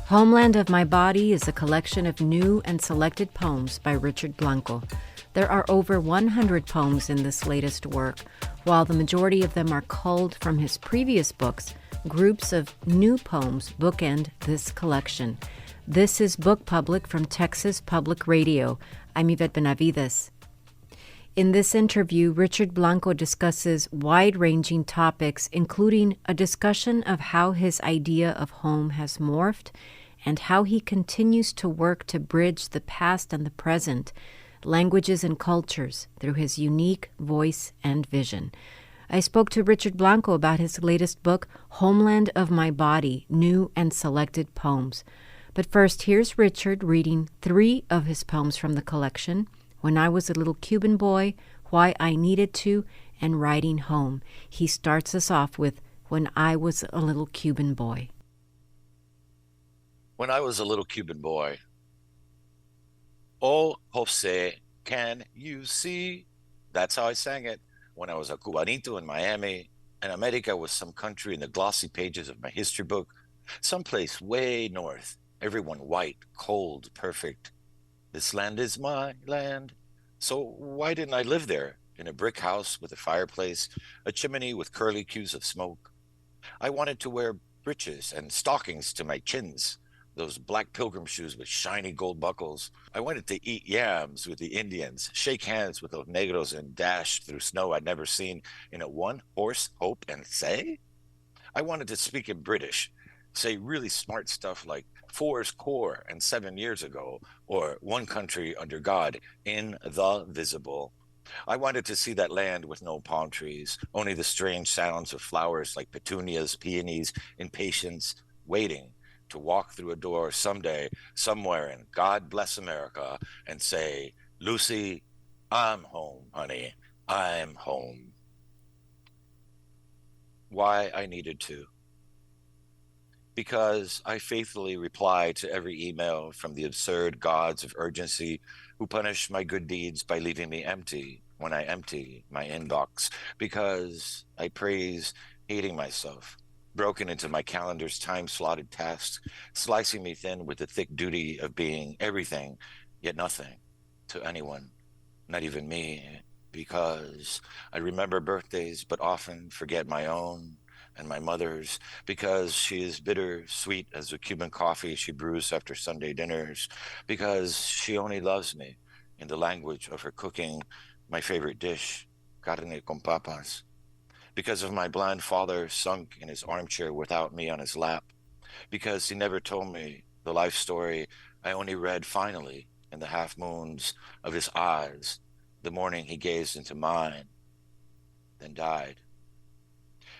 Homeland of My Body is a collection of new and selected poems by Richard Blanco. There are over 100 poems in this latest work. While the majority of them are culled from his previous books, groups of new poems bookend this collection. This is Book Public from Texas Public Radio. I'm Yvette Benavides. In this interview, Richard Blanco discusses wide-ranging topics, including a discussion of how his idea of home has morphed and how he continues to work to bridge the past and the present, languages and cultures, through his unique voice and vision. I spoke to Richard Blanco about his latest book, Homeland of My Body, New and Selected Poems. But first, here's Richard reading 3 of his poems from the collection, When I Was a Little Cuban Boy, Why I Needed to, and Riding Home. He starts us off with When I Was a Little Cuban Boy. When I was a little Cuban boy. Oh, Jose, can you see? That's how I sang it when I was a Cubanito in Miami, and America was some country in the glossy pages of my history book, someplace way north, everyone white, cold, perfect. This land is my land. So why didn't I live there, in a brick house with a fireplace, a chimney with curly cues of smoke? I wanted to wear breeches and stockings to my chins, those black pilgrim shoes with shiny gold buckles. I wanted to eat yams with the Indians, shake hands with those negros, and dash through snow I'd never seen in a one-horse hope and say. I wanted to speak in British, say really smart stuff like four's core and 7 years ago, or one country under God in the visible. I wanted to see that land with no palm trees, only the strange sounds of flowers like petunias, peonies, impatience, waiting to walk through a door someday, somewhere in God Bless America, and say, Lucy, I'm home, honey, I'm home. Why I needed to. Because I faithfully reply to every email from the absurd gods of urgency who punish my good deeds by leaving me empty when I empty my inbox. Because I praise hating myself, broken into my calendar's time-slotted tasks, slicing me thin with the thick duty of being everything, yet nothing to anyone, not even me, because I remember birthdays but often forget my own and my mother's, because she is bitter sweet as the Cuban coffee she brews after Sunday dinners, because she only loves me in the language of her cooking my favorite dish, carne con papas, because of my blind father sunk in his armchair without me on his lap, because he never told me the life story I only read finally in the half moons of his eyes the morning he gazed into mine, then died.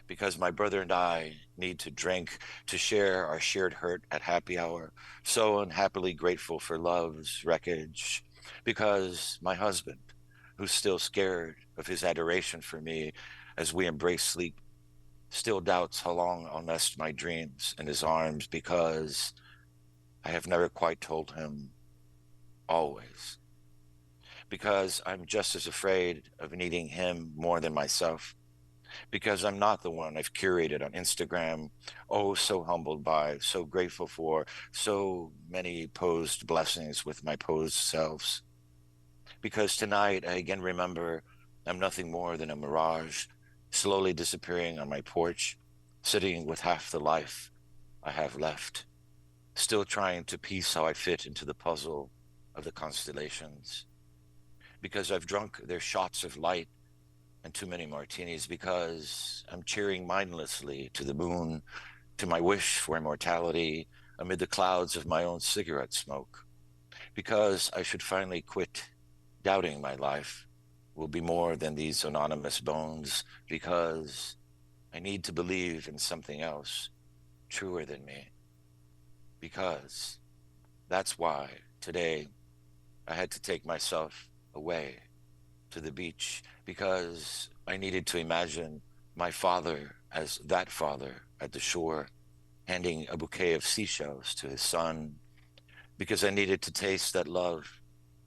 Because my brother and I need to drink to share our shared hurt at happy hour, so unhappily grateful for love's wreckage. Because my husband, who's still scared of his adoration for me as we embrace sleep, still doubts how long I'll nest my dreams in his arms, because I have never quite told him always. Because I'm just as afraid of needing him more than myself. Because I'm not the one I've curated on Instagram, oh, so humbled by, so grateful for, so many posed blessings with my posed selves. Because tonight I again remember I'm nothing more than a mirage, slowly disappearing on my porch, sitting with half the life I have left, still trying to piece how I fit into the puzzle of the constellations. Because I've drunk their shots of light and too many martinis, because I'm cheering mindlessly to the moon, to my wish for immortality amid the clouds of my own cigarette smoke, because I should finally quit doubting my life will be more than these anonymous bones, because I need to believe in something else, truer than me. Because that's why today I had to take myself away to the beach, because I needed to imagine my father as that father at the shore, handing a bouquet of seashells to his son, because I needed to taste that love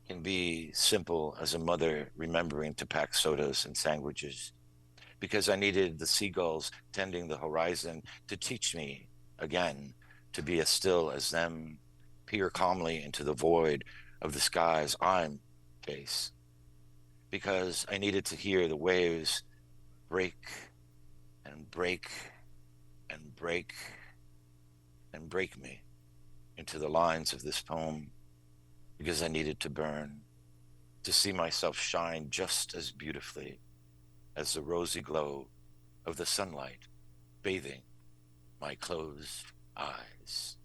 can be simple as a mother remembering to pack sodas and sandwiches, because I needed the seagulls tending the horizon to teach me again to be as still as them, peer calmly into the void of the skies I'm face, because I needed to hear the waves break and break and break and break me into the lines of this poem, because I needed to burn, to see myself shine just as beautifully as the rosy glow of the sunlight bathing my closed eyes.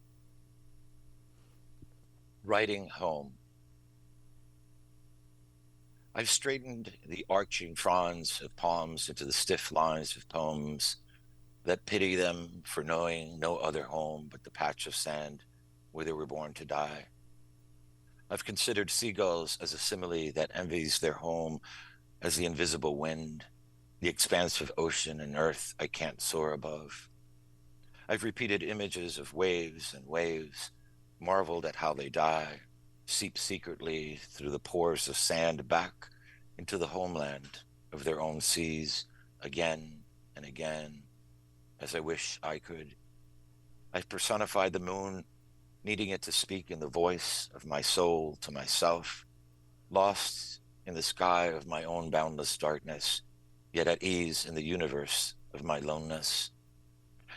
Writing home. I've straightened the arching fronds of palms into the stiff lines of poems that pity them for knowing no other home but the patch of sand where they were born to die. I've considered seagulls as a simile that envies their home as the invisible wind, the expanse of ocean and earth I can't soar above. I've repeated images of waves and waves, marveled at how they die, seep secretly through the pores of sand back into the homeland of their own seas again and again, as I wish I could. I've personified the moon, needing it to speak in the voice of my soul to myself, lost in the sky of my own boundless darkness, yet at ease in the universe of my loneness.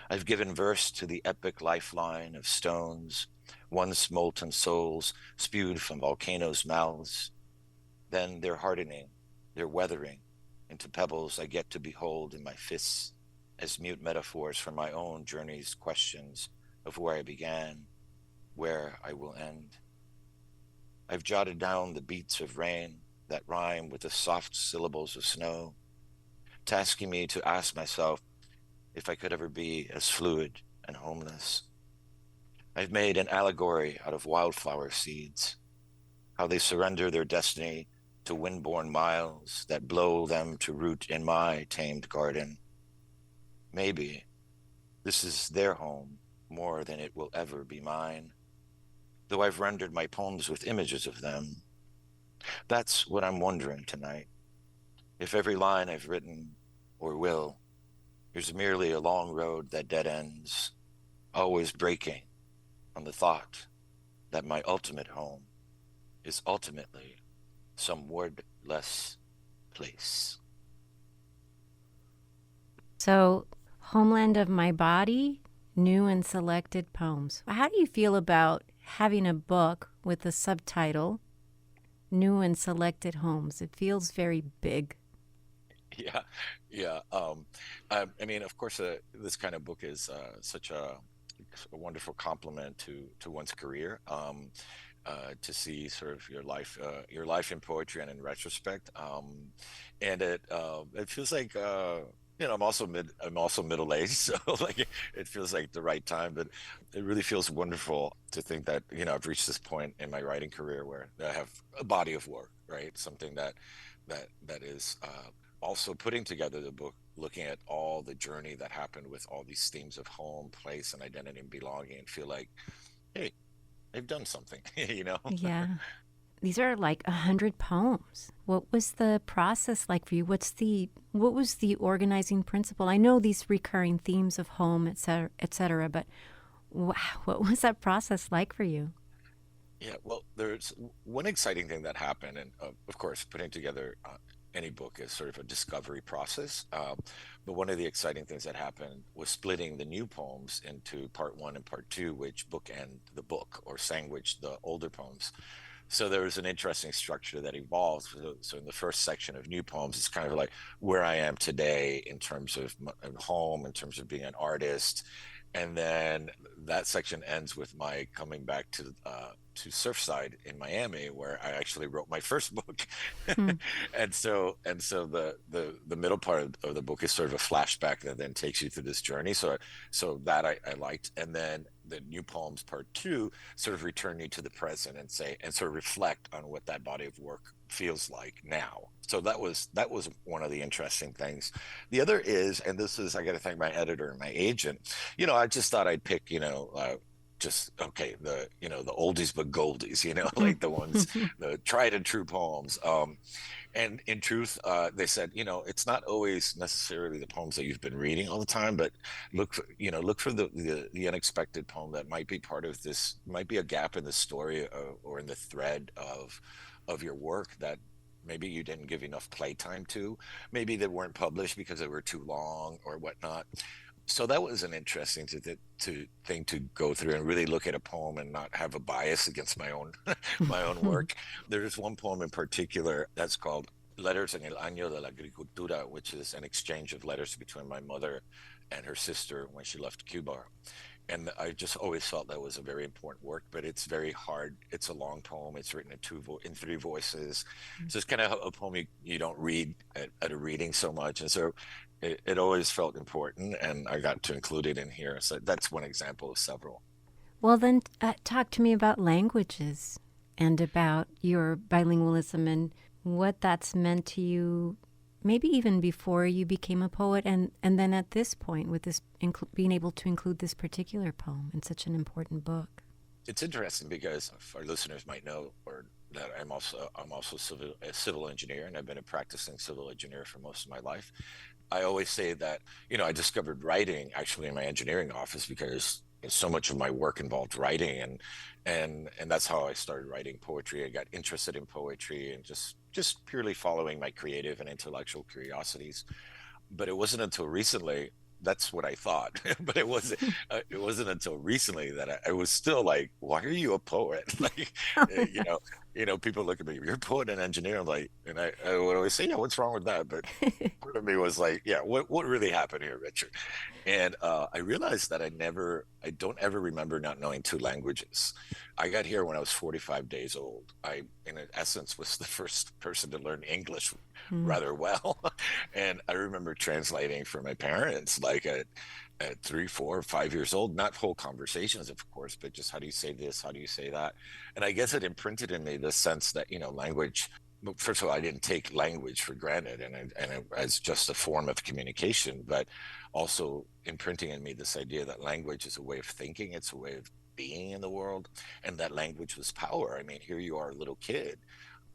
I've given verse to the epic lifeline of stones, once molten souls spewed from volcanoes' mouths. Then they're hardening, they're weathering into pebbles I get to behold in my fists as mute metaphors for my own journey's questions of where I began, where I will end. I've jotted down the beats of rain that rhyme with the soft syllables of snow, tasking me to ask myself if I could ever be as fluid and homeless. I've made an allegory out of wildflower seeds, how they surrender their destiny to wind-borne miles that blow them to root in my tamed garden. Maybe this is their home more than it will ever be mine, though I've rendered my poems with images of them. That's what I'm wondering tonight. If every line I've written or will is merely a long road that dead ends, always breaking on the thought that my ultimate home is ultimately some wordless place. So, Homeland of My Body, New and Selected Poems. How do you feel about having a book with the subtitle, New and Selected Homes? It feels very big. Yeah, yeah. I mean, of course, this kind of book is such a wonderful compliment to one's career. To see sort of your life in poetry and in retrospect, and it feels like I'm also middle aged, so like it feels like the right time. But it really feels wonderful to think that I've reached this point in my writing career where I have a body of work, right? Something that is also putting together the book, looking at all the journey that happened with all these themes of home, place, and identity and belonging, and feel like, hey, they've done something, you know? Yeah. These are like 100 poems. What was the process like for you? What was the organizing principle? I know these recurring themes of home, et cetera, but wow, what was that process like for you? Yeah, well, there's one exciting thing that happened, and of course, putting together any book is sort of a discovery process. But one of the exciting things that happened was splitting the new poems into part one and part two, which bookend the book or sandwich the older poems. So there was an interesting structure that evolved. So in the first section of new poems, it's kind of like where I am today in terms of home, in terms of being an artist, and then that section ends with my coming back to Surfside in Miami, where I actually wrote my first book. Hmm. And so the middle part of the book is sort of a flashback that then takes you through this journey. So that I liked, and then the new poems part two sort of return you to the present and sort of reflect on what that body of work feels like now. So that was one of the interesting things. The other is, and this is, I got to thank my editor and my agent. I just thought I'd pick just okay, the oldies but goldies, like the ones, the tried and true poems. And in truth, they said, it's not always necessarily the poems that you've been reading all the time, but look for the unexpected poem that might be part of this, might be a gap in the story, or in the thread of your work that maybe you didn't give enough playtime to, maybe they weren't published because they were too long or whatnot. So that was an interesting to thing to go through and really look at a poem and not have a bias against my own my own work. There's one poem in particular that's called Letters en el Año de la Agricultura, which is an exchange of letters between my mother and her sister when she left Cuba. And I just always felt that was a very important work, but it's very hard. It's a long poem. It's written in three voices, so it's kind of a poem you don't read at a reading so much, and so it always felt important, and I got to include it in here. So that's one example of several. Well, then talk to me about languages and about your bilingualism and what that's meant to you, maybe even before you became a poet, and then at this point with this being able to include this particular poem in such an important book. It's interesting because our listeners might know, or that I'm also a civil engineer, and I've been a practicing civil engineer for most of my life. I always say that, I discovered writing actually in my engineering office because so much of my work involved writing, and that's how I started writing poetry. I got interested in poetry and just purely following my creative and intellectual curiosities. But it wasn't until recently, that's what I thought, but it wasn't until recently that I was still like, why are you a poet? Like, uh, you know people look at me, you're a poet and engineer. I'm like, and I would always say, yeah, what's wrong with that? But part of me was like, yeah, what really happened here, Richard? And I realized that I don't ever remember not knowing two languages. I got here when I was 45 days old. I, in essence, was the first person to learn English Mm. rather well. And I remember translating for my parents, like at 3, 4, 5 years old, not whole conversations, of course, but just how do you say this? How do you say that? And I guess it imprinted in me the sense that, language, well, first of all, I didn't take language for granted, as just a form of communication, but also imprinting in me this idea that language is a way of thinking, it's a way of being in the world, and that language was power. I mean, here you are, a little kid,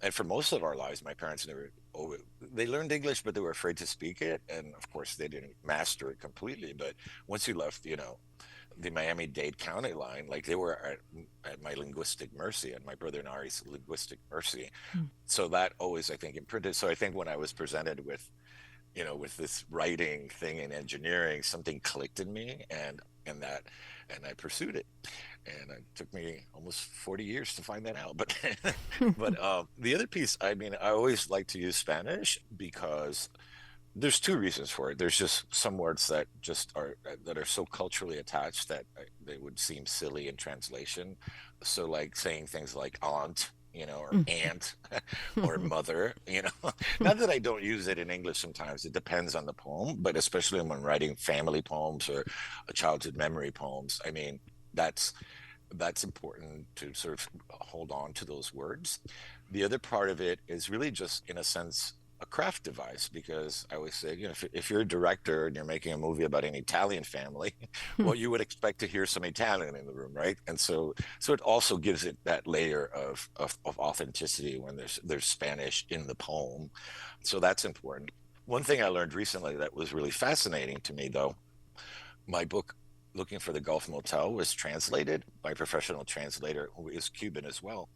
and for most of our lives, my parents never. Oh, they learned English, but they were afraid to speak it, and of course, they didn't master it completely. But once you left, the Miami-Dade County line, like they were at my linguistic mercy and my brother Nari's linguistic mercy. Mm. So that always, I think, imprinted. So I think when I was presented with this writing thing in engineering, something clicked in me, and I pursued it. And it took me almost 40 years to find that out. But the other piece, I mean, I always like to use Spanish because there's two reasons for it. There's just some words that are so culturally attached that they would seem silly in translation. So like saying things like aunt, or aunt, or mother, Not that I don't use it in English sometimes. It depends on the poem, but especially when writing family poems or childhood memory poems, I mean, that's important to sort of hold on to those words. The other part of it is really just, in a sense, a craft device, because I always say, if you're a director and you're making a movie about an Italian family, well, you would expect to hear some Italian in the room, right? And so it also gives it that layer of authenticity when there's Spanish in the poem. So that's important. One thing I learned recently that was really fascinating to me, though, my book Looking for the Gulf Motel was translated by a professional translator who is Cuban as well.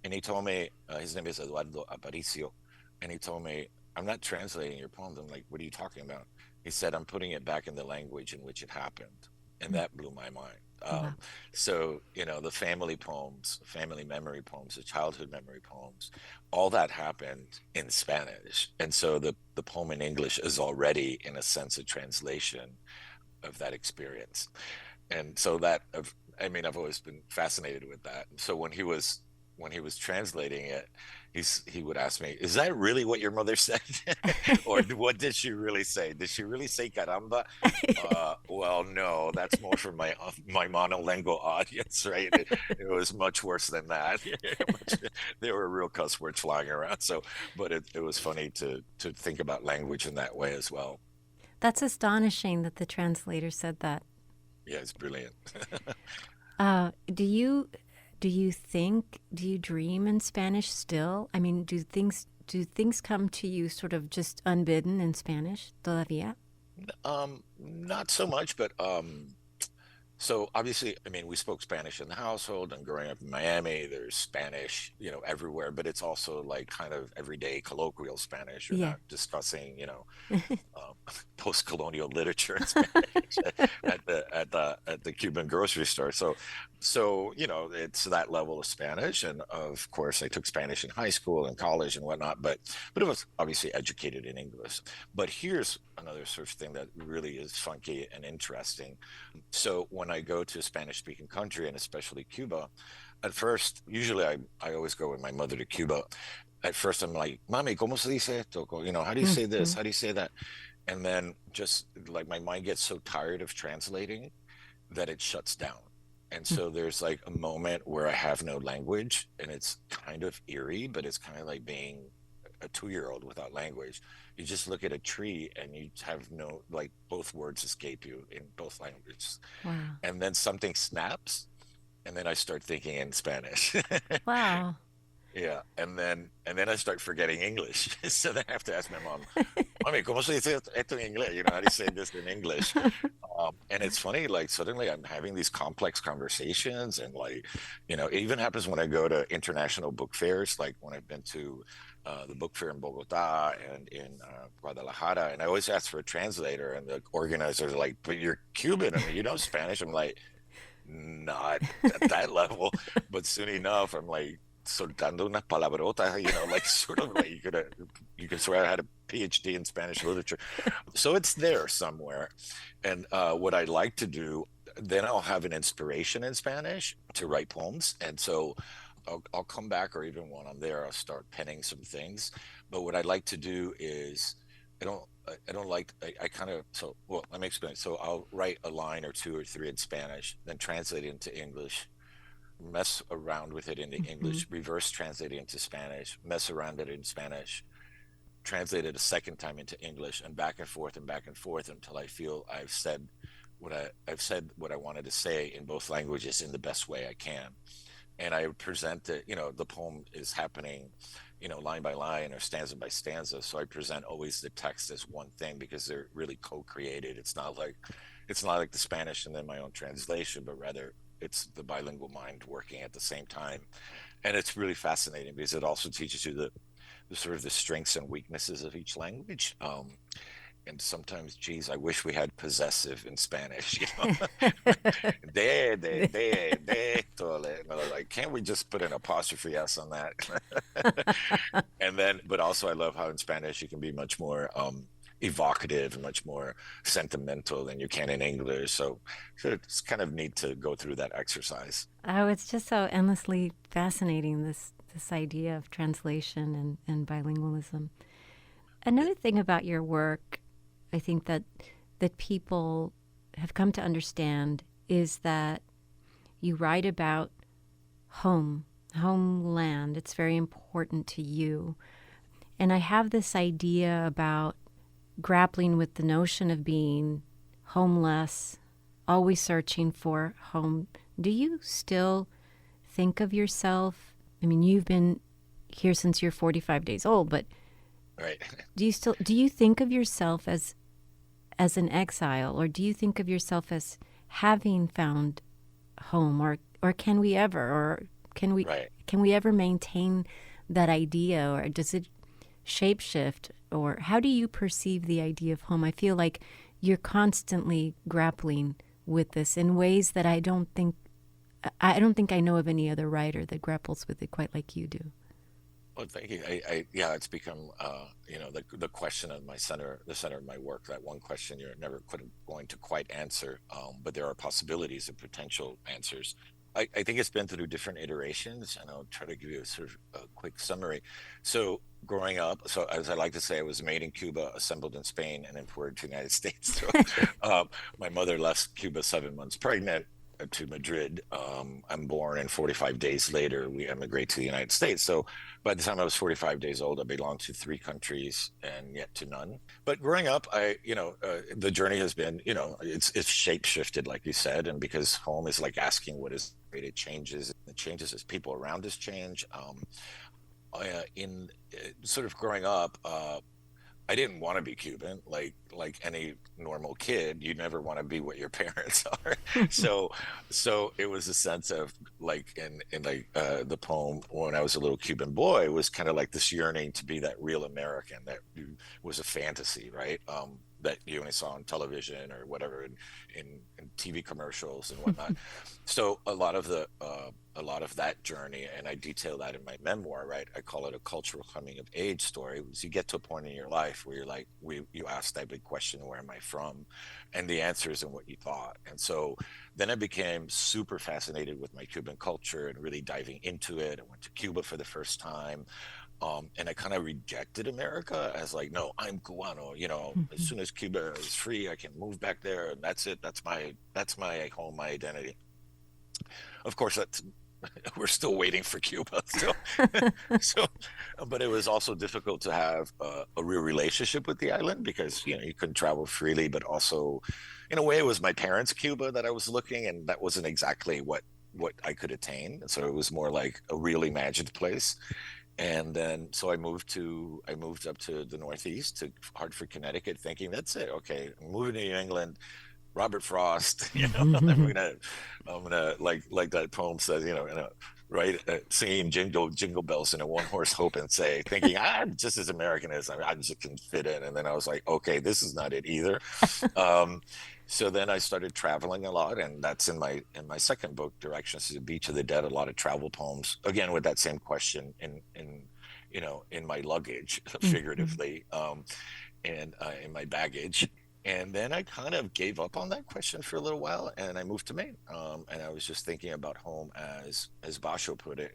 And he told me, his name is Eduardo Aparicio, and he told me, I'm not translating your poems. I'm like, what are you talking about? He said, I'm putting it back in the language in which it happened. And that blew my mind. Wow. So, the family poems, family memory poems, the childhood memory poems, all that happened in Spanish. And so the poem in English is already, in a sense, a translation of that experience. And so I mean, I've always been fascinated with that. So when he was translating it, he would ask me, "Is that really what your mother said, or what did she really say? Did she really say caramba?" Well, no, that's more for my monolingual audience, right? It was much worse than that. There were real cuss words flying around. So, but it was funny to think about language in that way as well. That's astonishing that the translator said that. Yeah, it's brilliant. Do you dream in Spanish still? I mean, do things come to you sort of just unbidden in Spanish todavía? Not so much, but so obviously, I mean, we spoke Spanish in the household, and growing up in Miami, there's Spanish, everywhere, but it's also like kind of everyday colloquial Spanish. You're Yeah. not discussing, um, post-colonial literature in Spanish at the Cuban grocery store. So it's that level of Spanish, and of course, I took Spanish in high school and college and whatnot, but it was obviously educated in English. But here's another sort of thing that really is funky and interesting. So when I go to a Spanish-speaking country, and especially Cuba, at first, usually I always go with my mother to Cuba. At first, I'm like, "Mami, ¿cómo se dice esto?" How do you say this? Mhm. How do you say that? And then just like my mind gets so tired of translating that it shuts down. And so there's like a moment where I have no language, and it's kind of eerie, but it's kind of like being a 2-year-old without language. You just look at a tree and you have no, like, both words escape you in both languages. Wow. And then something snaps, and then I start thinking in Spanish. Wow. Yeah, and then I start forgetting English. So then I have to ask my mom, Mami, ¿cómo se dice esto en inglés? How do you say this in English? And it's funny, like suddenly I'm having these complex conversations, and like, it even happens when I go to international book fairs, like when I've been to the book fair in Bogota and in Guadalajara, and I always ask for a translator, and the organizers are like, "But you're Cuban, I mean, you know Spanish." I'm like, "Not at that level," but soon enough, I'm like soltando unas palabrotas, like sort of like you could swear I had a PhD in Spanish literature. So it's there somewhere. And what I like to do, then I'll have an inspiration in Spanish to write poems. And so I'll come back, or even when I'm there, I'll start penning some things. But what I like to do is I don't like I kind of so well let me explain. So I'll write a line or two or three in Spanish, then translate it into English, mess around with it into Mhm. English, reverse translate it into Spanish, mess around it in Spanish, translate it a second time into English, and back and forth until I feel I've said what I wanted to say in both languages in the best way I can. And I present it, the poem is happening, line by line or stanza by stanza. So I present always the text as one thing, because they're really co-created. It's not like the Spanish and then my own translation, but rather it's the bilingual mind working at the same time. And it's really fascinating because it also teaches you the sort of the strengths and weaknesses of each language. And sometimes, geez, I wish we had possessive in Spanish, de, tole. Like, can't we just put an apostrophe s on that? And then, but also, I love how in Spanish you can be much more evocative and much more sentimental than you can in English. So it's kind of neat to go through that exercise. Oh, it's just so endlessly fascinating, this idea of translation and bilingualism. Yeah. Another thing about your work, I think that people have come to understand is that you write about homeland. It's very important to you. And I have this idea about grappling with the notion of being homeless, always searching for home. Do you still think of yourself? I mean, you've been here since you're 45 days old, but Right. do you think of yourself as an exile, or do you think of yourself as having found home, or can we ever, or can we Right. can we ever maintain that idea, or does it shapeshift, or how do you perceive the idea of home? I feel like you're constantly grappling with this in ways that I don't think I know of any other writer that grapples with it quite like you do. Well, thank you. Yeah, it's become, the question of the center of my work. That one question you're never going to quite answer, but there are possibilities and potential answers. I think it's been through different iterations, and I'll try to give you a sort of a quick summary. So, growing up, so as I like to say, I was made in Cuba, assembled in Spain, and imported to the United States. So, my mother left Cuba 7 months pregnant. to Madrid. I'm born, and 45 days later, we emigrate to the United States. So by the time I was 45 days old, I belonged to three countries and yet to none. But growing up, the journey has been, it's shape shifted, like you said, and because home is like asking what is great, it changes. It changes as people around us change. In Sort of growing up, I didn't want to be Cuban, like any normal kid. You never want to be what your parents are. So, so it was a sense of like in like the poem when I was a little Cuban boy, it was kind of like this yearning to be that real American was a fantasy, right? That you only saw on television or whatever in TV commercials and whatnot. So a lot of that journey, and I detail that in my memoir, right? I call it a cultural coming of age story. Was you get to a point in your life where you're like, you ask that big question, where am I from? And the answer isn't what you thought. And so then I became super fascinated with my Cuban culture and really diving into it. I went to Cuba for the first time. And I kind of rejected America as like, no, I'm Cubano. As soon as Cuba is free, I can move back there, and that's it. That's my home, my identity. Of course, that's we're still waiting for Cuba. So, so, but it was also difficult to have a real relationship with the island because you couldn't travel freely, but also, in a way, it was my parents' Cuba that I was looking, and that wasn't exactly what I could attain. So it was more like a real imagined place. And then so I moved up to the Northeast to Hartford, Connecticut, thinking that's it. Okay, I'm moving to New England. Robert Frost, I'm gonna like that poem says, right, singing jingle bells in a one horse hope and say, thinking I'm just as American as I just can fit in. And then I was like, okay, this is not it either. Um, so then I started traveling a lot, and that's in my second book, Directions to the Beach of the Dead, a lot of travel poems, again with that same question in my luggage, Mhm. figuratively, and in my baggage. And then I kind of gave up on that question for a little while, and I moved to Maine. And I was just thinking about home as Basho put it,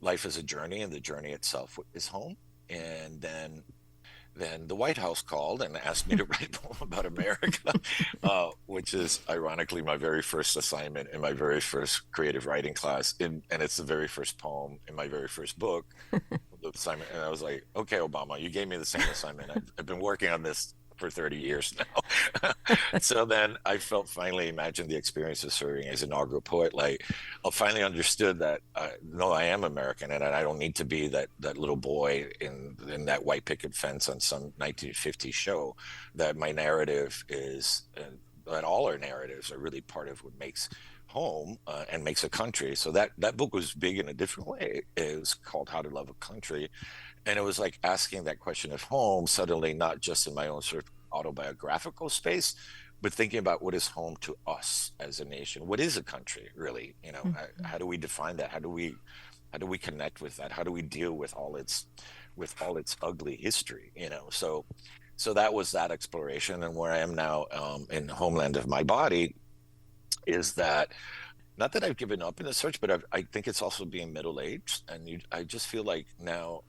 life is a journey, and the journey itself is home. And then the White House called and asked me to write a poem about America, which is ironically my very first assignment in my very first creative writing class. And it's the very first poem in my very first book, the assignment. And I was like, okay, Obama, you gave me the same assignment. I've been working on this for 30 years now. So then I felt finally imagined the experience of serving as inaugural poet. Like I finally understood that no, I am American, and I don't need to be that little boy in that white picket fence on some 1950s show. That my narrative is, that all our narratives are really part of what makes home and makes a country. So that book was big in a different way. It was called How to Love a Country, and it was like asking that question of home suddenly, not just in my own sort of autobiographical space, but thinking about what is home to us as a nation. What is a country, really? How do we define that? How do we connect with that? How do we deal with all its ugly history? So that was that exploration. And where I am now, in Homeland of my body, is that not that I've given up in the search, but I think it's also being middle aged, and I just feel like now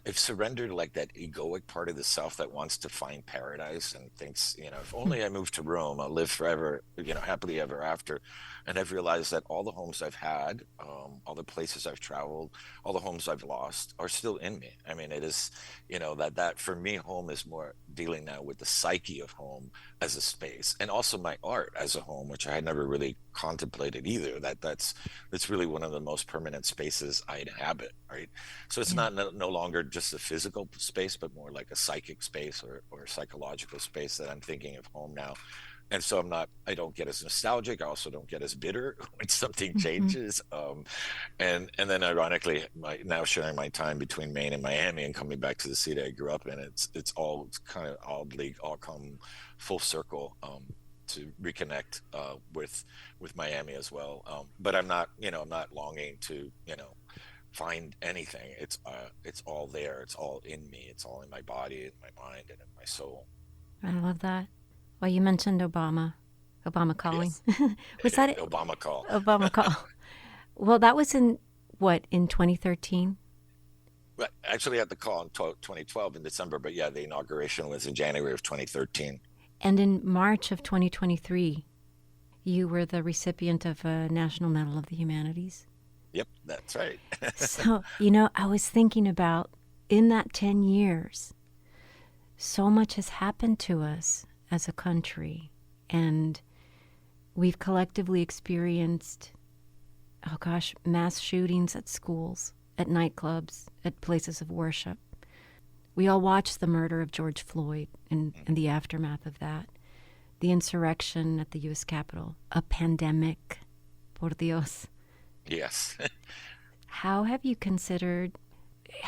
I've surrendered like that egoic part of the self that wants to find paradise and thinks, if only I move to Rome, I'll live forever, happily ever after. And I've realized that all the homes I've had, all the places I've traveled, all the homes I've lost are still in me. I mean, it is, that for me, home is more dealing now with the psyche of home as a space, and also my art as a home, which I had never really contemplated either. That's really one of the most permanent spaces I inhabit, right? So it's Yeah. not no longer just a physical space, but more like a psychic space or a psychological space that I'm thinking of home now. And so I don't get as nostalgic. I also don't get as bitter when something Mhm. changes. And then ironically, now sharing my time between Maine and Miami and coming back to the city I grew up in, it's all kind of oddly all come full circle, to reconnect with Miami as well. But I'm not longing to find anything. It's all there. It's all in me. It's all in my body, in my mind, and in my soul. I love that. Well, you mentioned Obama. Obama calling. Yes, Was that it? Obama call. Obama call? Well, that was in what, in 2013? But actually, I had the call in 2012 in December. But yeah, the inauguration was in January of 2013. And in March of 2023, You were the recipient of a National Medal of the Humanities. Yep, that's right. So, I was thinking about in that 10 years, so much has happened to us as a country. And we've collectively experienced, oh gosh, mass shootings at schools, at nightclubs, at places of worship. We all watched the murder of George Floyd and the aftermath of that, the insurrection at the U.S. Capitol, a pandemic, por Dios. Yes. How have you considered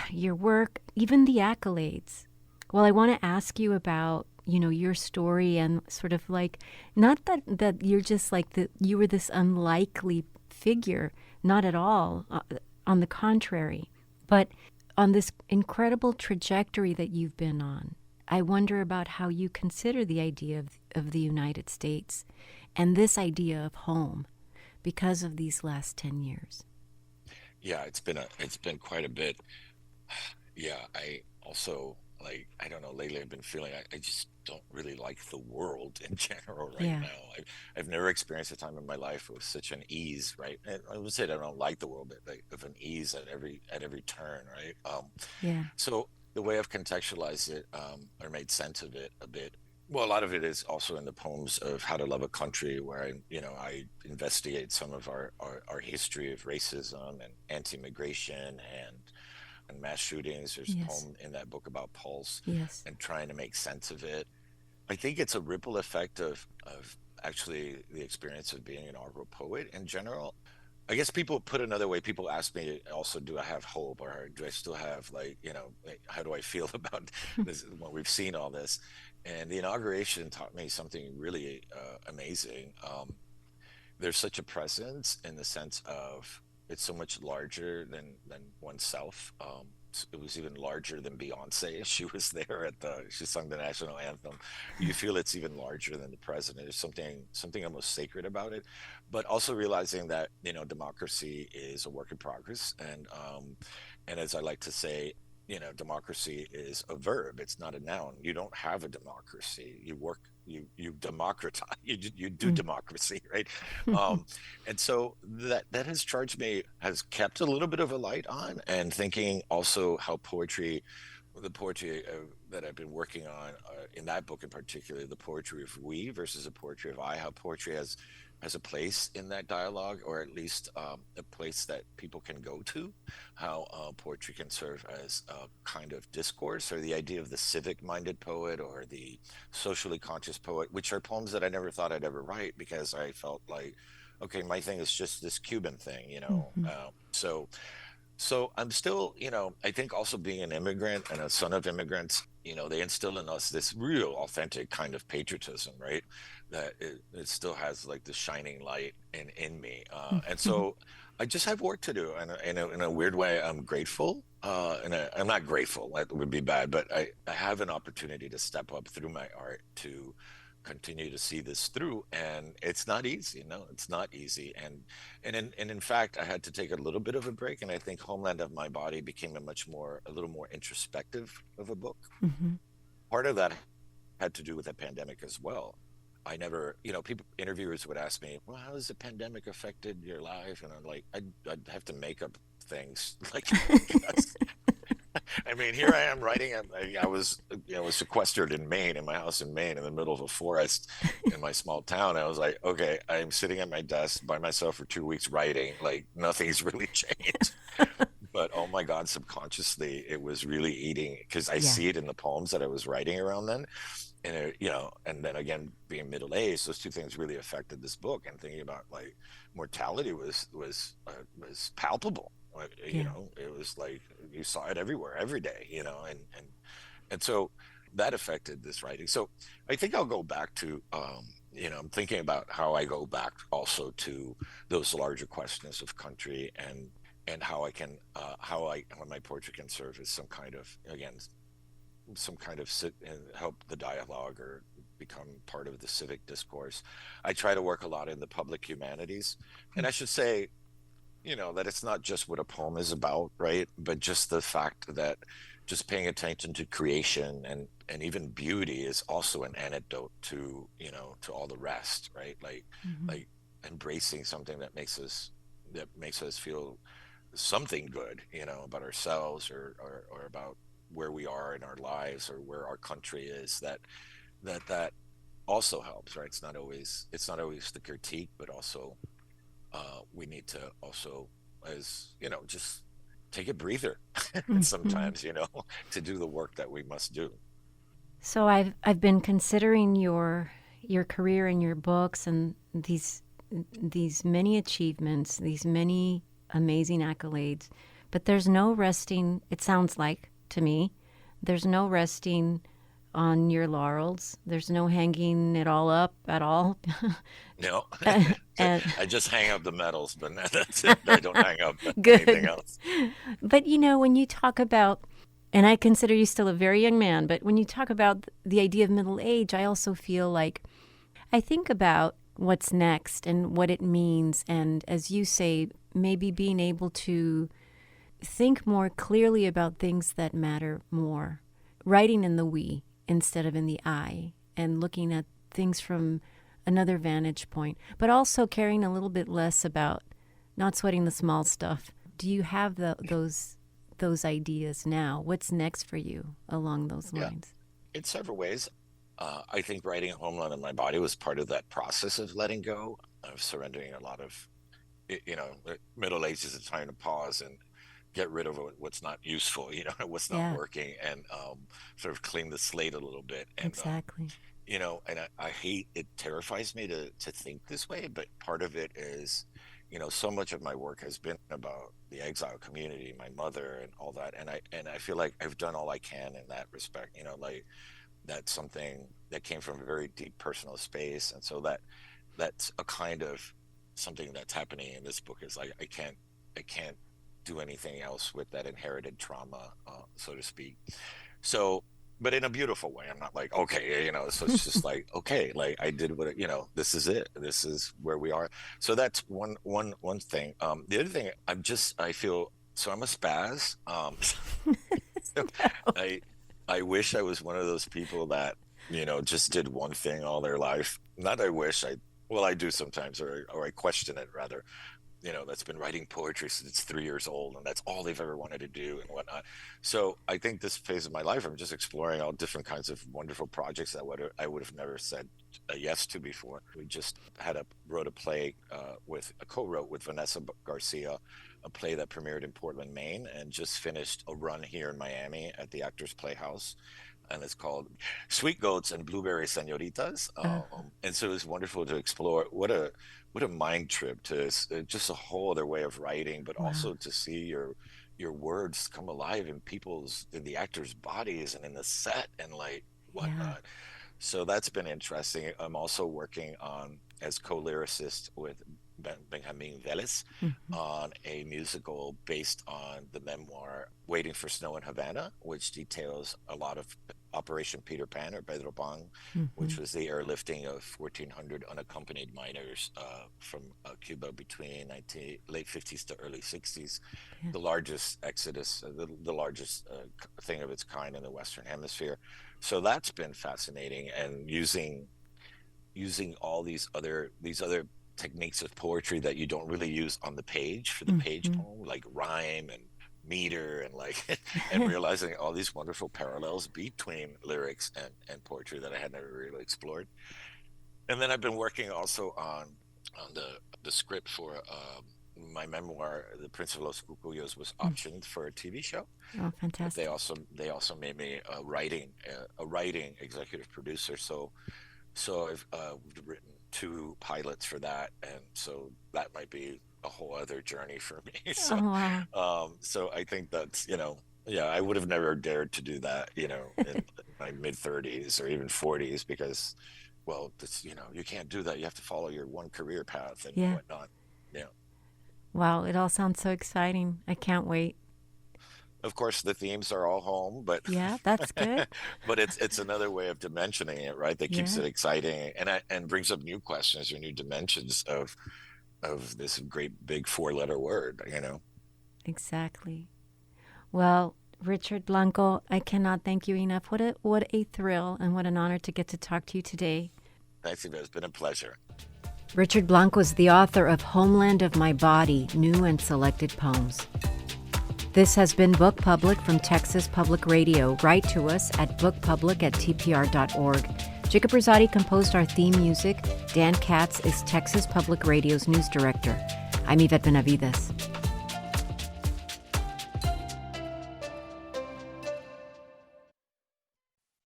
your work, even the accolades? Well, I want to ask you about, your story and sort of like, not that you're just like you were this unlikely figure, not at all, on the contrary, but on this incredible trajectory that you've been on. I wonder about how you consider the idea of the United States and this idea of home because of these last 10 years. Yeah, it's been quite a bit. Yeah, I also like I don't know, lately I've been feeling I just don't really like the world in general right Yeah, now. I've never experienced a time in my life with such an ease, right? And I would say that I don't like the world, but like of an ease at every turn, right? yeah, So the way I've contextualized it, or made sense of it a bit, well, a lot of it is also in the poems of How to Love a Country, where I investigate some of our history of racism and anti-immigration and mass shootings. There's a yes, poem in that book about Pulse yes, and trying to make sense of it. I think it's a ripple effect of actually the experience of being an oral poet in general. I guess people put another way, people ask me also, do I have hope or do I still have like, how do I feel about this when we've seen all this? And the inauguration taught me something really amazing. There's such a presence in the sense of it's so much larger than oneself. It was even larger than Beyonce. She was there she sung the national anthem. You feel it's even larger than the president. There's something almost sacred about it, but also realizing that democracy is a work in progress, and as I like to say, democracy is a verb. It's not a noun. You don't have a democracy. You democratize. You do mm. democracy, right? Um, and so that has charged me, has kept a little bit of a light on, and thinking also how the poetry that I've been working on in that book in particular, the poetry of we versus the poetry of I, how poetry has a place in that dialogue, or at least a place that people can go to, how poetry can serve as a kind of discourse, or the idea of the civic minded poet or the socially conscious poet, which are poems that I never thought I'd ever write because I felt like, okay, my thing is just this Cuban thing, Mhm. so I'm still, I think also being an immigrant and a son of immigrants, they instill in us this real authentic kind of patriotism, right? That it still has like the shining light in me. And so I just have work to do. And in a weird way, I'm grateful. And I'm not grateful, that would be bad, but I have an opportunity to step up through my art to continue to see this through. And it's not easy. No, it's not easy. And in fact, I had to take a little bit of a break, and I think Homeland of My Body became a little more introspective of a book. Mhm. Part of that had to do with the pandemic as well. I never, people, interviewers would ask me, well, how has the pandemic affected your life? And I'm like, I'd have to make up things like, because I mean, here I am writing. I was, was sequestered in Maine, in my house in Maine, in the middle of a forest in my small town. I was like, okay, I'm sitting at my desk by myself for 2 weeks writing. Like nothing's really changed. But oh my God, subconsciously, it was really eating because I Yeah, see it in the poems that I was writing around then. And and then again, being middle aged, those two things really affected this book. And thinking about like mortality was palpable. Like, yeah. it was like you saw it everywhere, every day. And so that affected this writing. So I think I'll go back to I'm thinking about how I go back also to those larger questions of country and how I can how my poetry can serve as some kind of, again, some kind of sit and help the dialogue or become part of the civic discourse. I try to work a lot in the public humanities, and I should say, that it's not just what a poem is about, right? But just the fact that just paying attention to creation and and even beauty is also an antidote to, to all the rest, right? Hmm. Like embracing something that makes us feel something good, about ourselves, or about where we are in our lives, or where our country is, that also helps, right? It's not always the critique, but also we need to also, as just take a breather Hmm. sometimes, to do the work that we must do. So I've been considering your career and your books and these many achievements, these many amazing accolades, but there's no resting, it sounds like to me, there's no resting on your laurels. There's no hanging it all up at all. You know, And I just hang up the medals, but that's it. I don't hang up anything good. else. But when you talk about, and I consider you still a very young man, but when you talk about the idea of middle age, I also feel like I think about what's next and what it means. And as you say, maybe being able to think more clearly about things that matter more, writing in the we instead of in the I, and looking at things from another vantage point, but also caring a little bit less about not sweating the small stuff. Do you have those ideas now? What's next for you along those Yeah, lines? in several ways. I think writing Homeland in my body was part of that process of letting go, of surrendering a lot of, middle age is a time to pause and get rid of what's not useful, what's not Yeah, working, and sort of clean the slate a little bit. And exactly. and I hate, it terrifies me to think this way, but part of it is, so much of my work has been about the exile community, my mother, and all that, and I feel like I've done all I can in that respect. Like that's something that came from a very deep personal space, and so that's a kind of something that's happening in this book, is like I can't do anything else with that inherited trauma, so to speak. So, but in a beautiful way. I'm not like, okay, so it's just like, okay, like I did what, this is it. This is where we are. So that's one thing. The other thing, I feel, so I'm a spaz. So I I wish I was one of those people that, just did one thing all their life. Not I wish I well, I do sometimes, or I question it rather, that's been writing poetry since it's 3 years old, and that's all they've ever wanted to do and whatnot. So I think this phase of my life, I'm just exploring all different kinds of wonderful projects that I would have never said a yes to before. We just wrote a play, with a co-wrote with Vanessa Garcia, a play that premiered in Portland, Maine, and just finished a run here in Miami at the Actors Playhouse, and it's called Sweet Goats and Blueberry Senoritas. Uh, And so it was wonderful to explore what a mind trip, to just a whole other way of writing, but wow. also to see your words come alive in the actors' bodies and in the set and like Yeah. whatnot. So that's been interesting. I'm also working on as co-lyricist with Benjamin Veles Hmm. on a musical based on the memoir Waiting for Snow in Havana, which details a lot of Operation Peter Pan, or Pedro Pan, Hmm. which was the airlifting of 1,400 unaccompanied minors, from Cuba between late 50s to early 60s, Yeah. the largest exodus, the largest thing of its kind in the Western Hemisphere. So that's been fascinating, and using all these other techniques of poetry that you don't really use on the page for the page Hmm. poem, like rhyme and meter, and like and realizing all these wonderful parallels between lyrics and poetry that I had never really explored. And then I've been working also on the script for, my memoir, The Prince of Los Cucuyos, was optioned for a TV show, Oh, but they fantastic. also they also made me a writing executive producer. So I've written two pilots for that, and so that might be a whole other journey for me. So, Oh, wow. so I think that's, yeah, I would have never dared to do that, in my mid 30s or even 40s, because, well, this, you can't do that. You have to follow your one career path and Yeah. whatnot. Yeah. Wow. It all sounds so exciting. I can't wait. Of course, the themes are all home, but Yeah, that's good. but it's another way of dimensioning it, right? That keeps Yeah, it exciting, and brings up new questions or new dimensions of this great big four-letter word. exactly. Well, Richard Blanco, I cannot thank you enough. What a thrill and what an honor to get to talk to you today. Thanks, Eva. It's been a pleasure. Richard Blanco is the author of Homeland of My Body, New and Selected Poems. This has been Book Public from Texas Public Radio. Write to us at bookpublic@tpr.org. Jacob Rosati composed our theme music. Dan Katz is Texas Public Radio's news director. I'm Yvette Benavides.